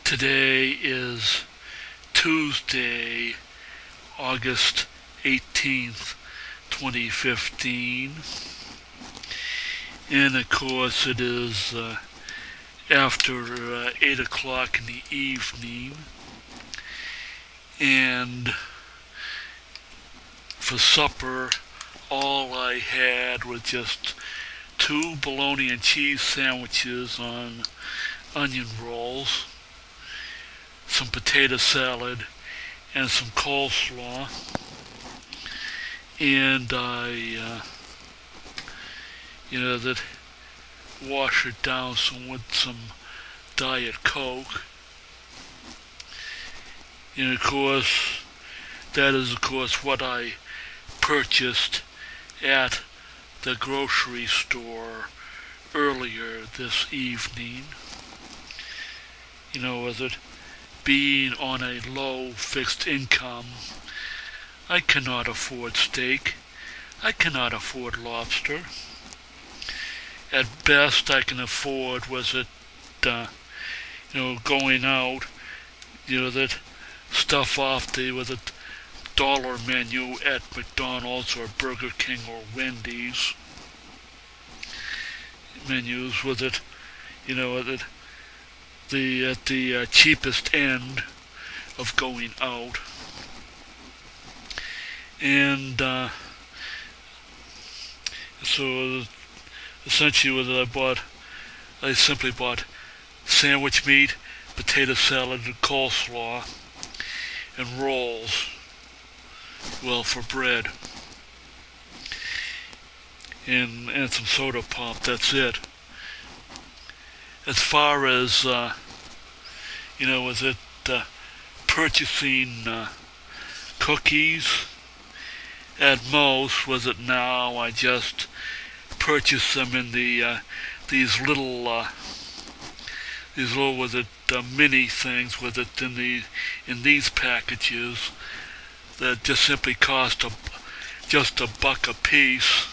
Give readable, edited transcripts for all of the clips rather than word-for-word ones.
Today is Tuesday, August 18th, 2015. And of course it is after 8 o'clock in the evening. And for supper, all I had was just two bologna and cheese sandwiches on onion rolls, some potato salad, and some coleslaw. And I, that wash it down with some Diet Coke. And of course, that is of course what I purchased at the grocery store earlier this evening. With it being on a low fixed income, I cannot afford steak. I cannot afford lobster. At best, I can afford going out, that stuff off the dollar menu at McDonald's or Burger King or Wendy's menus at the cheapest end of going out. And so essentially I simply bought sandwich meat, potato salad, and coleslaw, and rolls, for bread. And some soda pop, that's it. As far as, purchasing cookies, at most, I just purchased them in these little mini things in these packages that just simply cost just $1 a piece.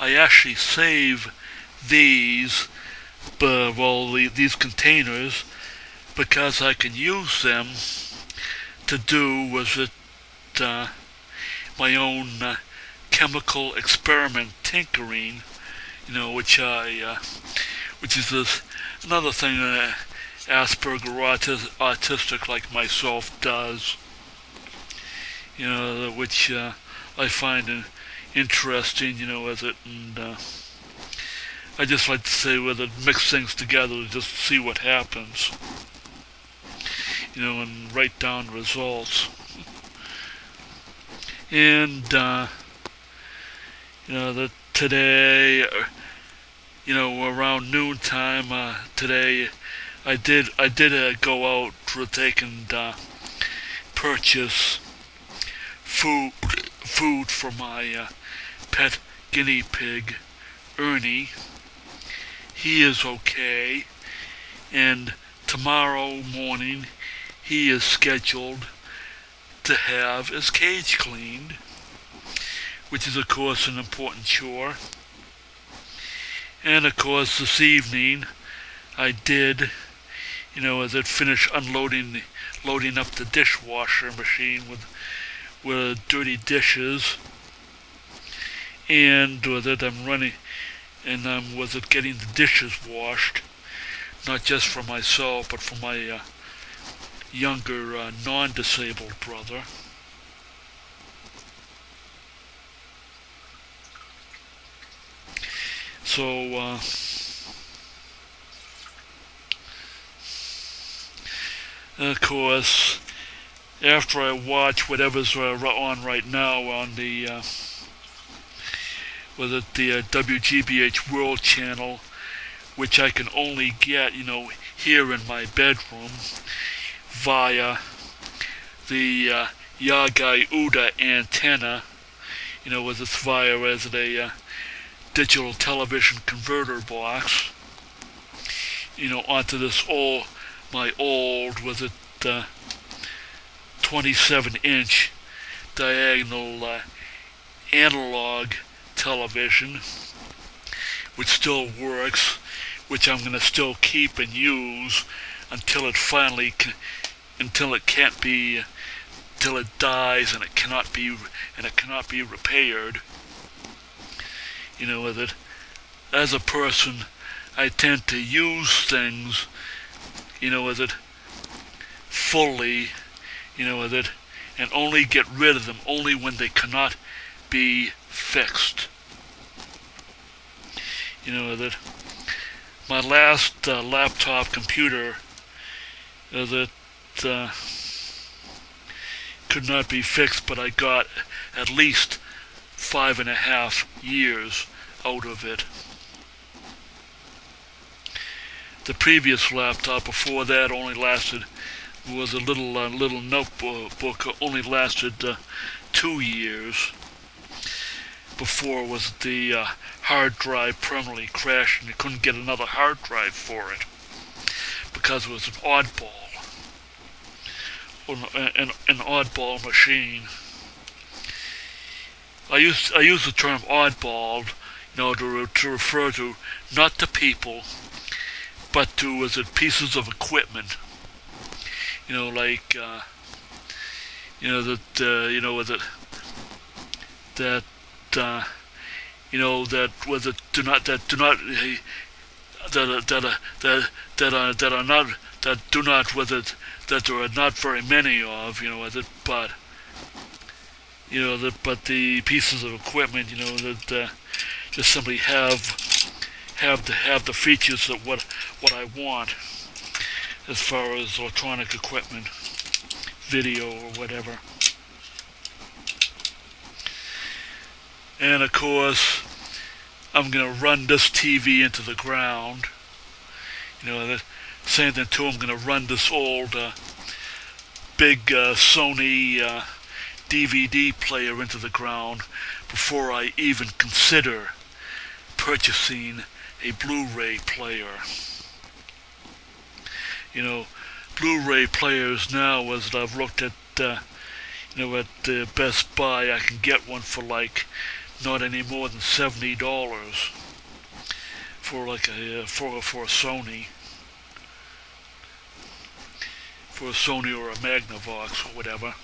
I actually save these containers because I can use them to do my own chemical experiment tinkering, which is another thing that Asperger autistic like myself does, which I find interesting, and I just like to say mix things together to just see what happens, and write down results. And that today, around noontime today, I did go out to take and purchase food for my pet guinea pig, Ernie. He is okay, and tomorrow morning he is scheduled to have his cage cleaned, which is of course an important chore. And of course this evening I did, finish loading up the dishwasher machine with dirty dishes, and I'm running, and I'm getting the dishes washed, not just for myself, but for my younger non-disabled brother. So of course, after I watch whatever's on right now on the WGBH World Channel, which I can only get, here in my bedroom via the Yagai Uda antenna, via as a digital television converter box, onto this my old 27-inch diagonal analog television, which still works, which I'm going to still keep and use until it finally until it can't be, till it dies and it cannot be repaired. With it, as a person, I tend to use things, with it, fully, with it, and only get rid of them only when they cannot be fixed. With it, my last laptop computer that could not be fixed, but I got at least 5.5 years out of it. The previous laptop before that was a little notebook, only lasted 2 years before was the hard drive permanently crashed and you couldn't get another hard drive for it because it was an oddball machine. I use the term oddball, to refer to not to people, but to pieces of equipment. Like that there are not very many of, but the pieces of equipment, that just simply have the features that what I want as far as electronic equipment, video or whatever. And of course, I'm gonna run this TV into the ground. The same thing too. I'm gonna run this old big Sony DVD player into the ground before I even consider purchasing a Blu-ray player. Blu-ray players now, as I've looked at, at Best Buy, I can get one for not any more than $70 for a Sony. For a Sony or a Magnavox or whatever.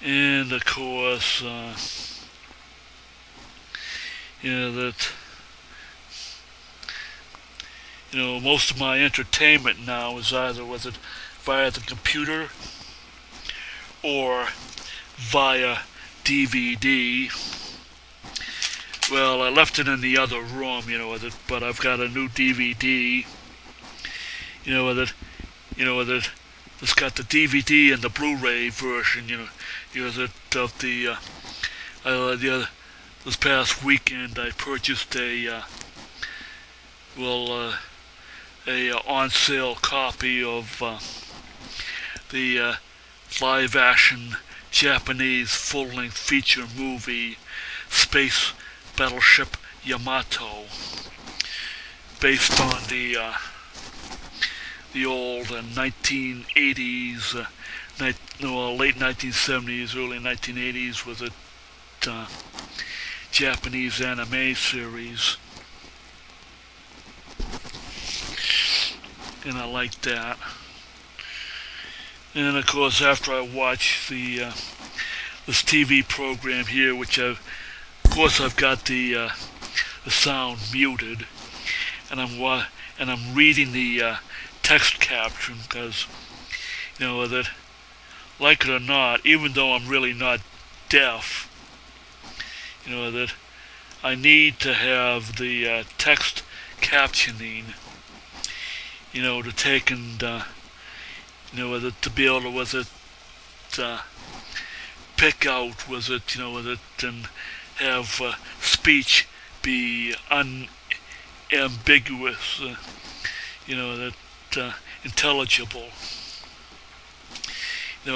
And of course, most of my entertainment now is either via the computer or via DVD. Well, I left it in the other room, but I've got a new DVD. It's got the DVD and the Blu-ray version. This past weekend I purchased a on-sale copy of the live-action Japanese full-length feature movie Space Battleship Yamato, based on the old 1980s, late 1970s, early 1980s was a Japanese anime series, and I liked that. And of course, after I watch this TV program here, which I've got the sound muted, and I'm reading the text caption because, that, like it or not, even though I'm really not deaf, that I need to have the text captioning, to take and, to be able to, pick out, and have speech be unambiguous, intelligible.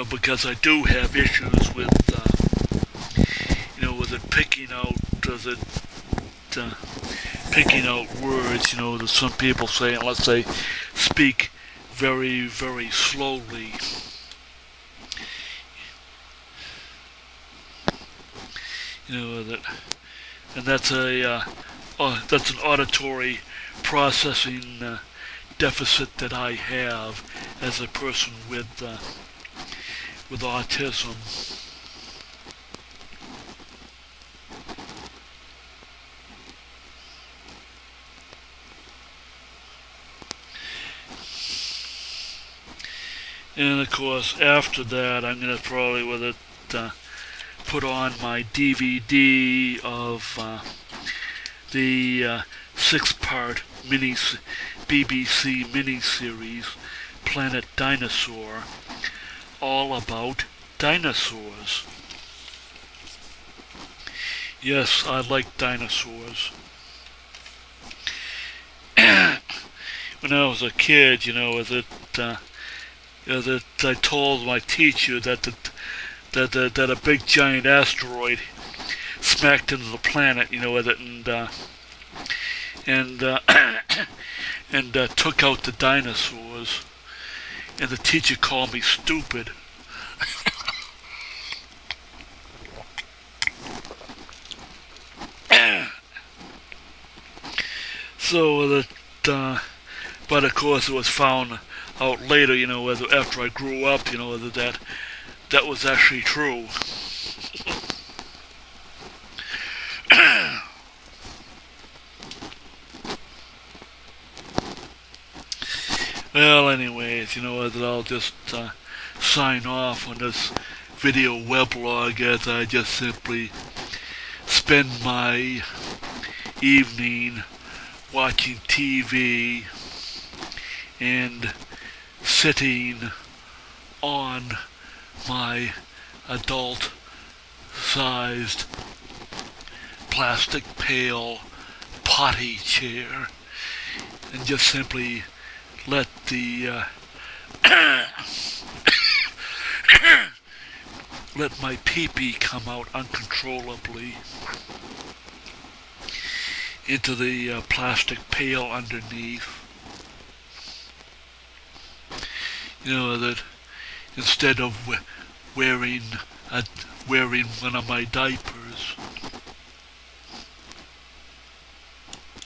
Because I do have issues with it picking out, picking out words, that some people say unless they speak very, very slowly. That and that's that's an auditory processing deficit that I have as a person with autism. And of course, after that, I'm gonna probably with it put on my DVD of the six-part BBC miniseries Planet Dinosaur, all about dinosaurs. Yes, I like dinosaurs. When I was a kid, that I told my teacher that a big giant asteroid smacked into the planet, with it, and took out the dinosaurs, and the teacher called me stupid. So that, but of course, it was found out later, after I grew up, that was actually true. Well, anyways, that I'll just sign off on this video weblog as I just simply spend my evening watching TV and sitting on my adult-sized plastic pail potty chair and just simply let the let my pee-pee come out uncontrollably into the plastic pail underneath. That instead of wearing one of my diapers,